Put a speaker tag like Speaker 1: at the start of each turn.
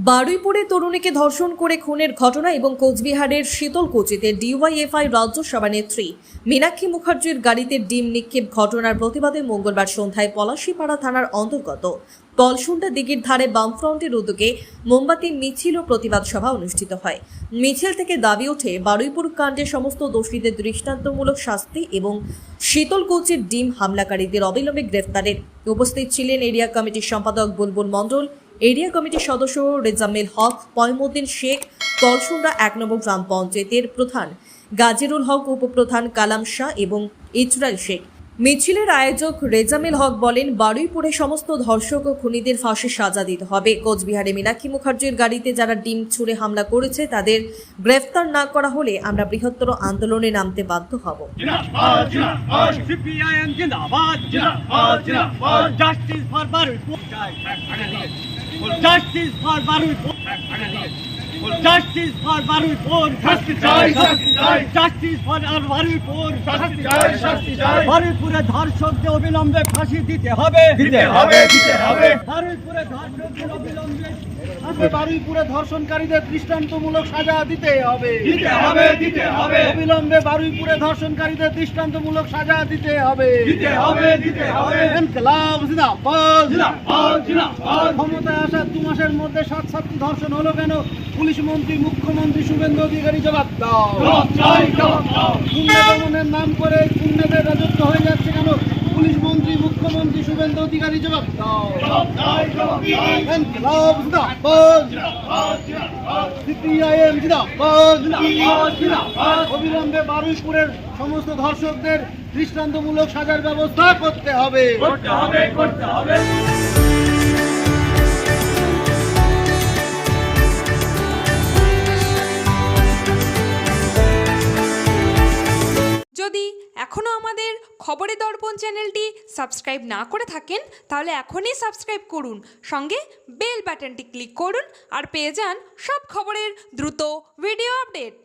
Speaker 1: বারুইপুরে তরুণীকে ধর্ষণ করে খুনের ঘটনা এবং কোচবিহারের শীতলকুচিতে ডিওয়াইএফআই রাজ্য সভানেত্রী মীনাক্ষী মুখার্জির গাড়িতে ডিম নিক্ষেপ ঘটনার প্রতিবাদে মঙ্গলবার সন্ধ্যায় পলাশীপাড়া থানার অন্তর্গত পলসুন্ডা দিঘির ধারে বামফ্রন্টের উদ্যোগে মোমবাতি মিছিল ও প্রতিবাদ সভা অনুষ্ঠিত হয়। মিছিল থেকে দাবি ওঠে বারুইপুর কাণ্ডে সমস্ত দোষীদের দৃষ্টান্তমূলক শাস্তি এবং শীতলকুচির ডিম হামলাকারীদের অবিলম্বে গ্রেফতারের। উপস্থিত ছিলেন এরিয়া কমিটির সম্পাদক বুলবুল মণ্ডল, এরিয়া কমিটির সদস্য রেজামেল হক, পয়মুদ্দিন শেখ, তলসুন্ডা ১ নম্বর গ্রাম পঞ্চায়েতের প্রধান গাজীরুল হক, উপপ্রধান কালাম শাহ এবং ইজরাইল শেখ। মিছিলের আয়োজক রেজামেল হক বলেন, বারুইপুরে সমস্ত ধর্ষক ও খুনিদের ফাঁসির সাজা দিতে হবে। কোচবিহারে মীনাক্ষী মুখার্জির গাড়িতে যারা ডিম ছুঁড়ে হামলা করেছে তাদের গ্রেফতার না করা হলে আমরা বৃহত্তর আন্দোলনে নামতে বাধ্য হব।
Speaker 2: Justice for Barupur, justice for our Barupur, Barupure ধর্ষকদের অবিলম্বে ফাঁসি দিতে হবে, বারুইপুরে ধর্ষকদের অবিলম্বে
Speaker 3: বারুইপুরে ধর্ষণকারীদের দৃষ্টান্তমূলক সাজা দিতে হবে, অবিলম্বে বারুইপুরে ধর্ষণকারীদের দৃষ্টান্তমূলক সাজা দিতে হবে। ইনকিলাব জিন্দাবাদ। ক্ষমতায় আসার 2 মাসের মধ্যে 7টি ধর্ষণ হলো কেন? পুলিশ মন্ত্রী, মুখ্যমন্ত্রী শুভেন্দু অধিকারী জবাব দাও। গুন্ডা দমনের নাম করে গুন্ডাদের রাজত্ব হয়ে যাচ্ছে কেন? পুলিশ মন্ত্রী, মুখ্যমন্ত্রী শুভেন্দু অধিকারী জবাব দাও। ইনকিলাব জিন্দাবাদ। সিপিআইএম জিন্দাবাদ। অবিলম্বে বারুইপুরের সমস্ত ধর্ষকদের দৃষ্টান্তমূলক সাজার ব্যবস্থা করতে হবে।
Speaker 4: যদি এখনও আমাদের খবরের দর্পণ চ্যানেলটি সাবস্ক্রাইব না করে থাকেন তাহলে এখনই সাবস্ক্রাইব করুন, সঙ্গে বেল বাটনটি ক্লিক করুন আর পেয়ে যান সব খবরের দ্রুত ভিডিও আপডেট।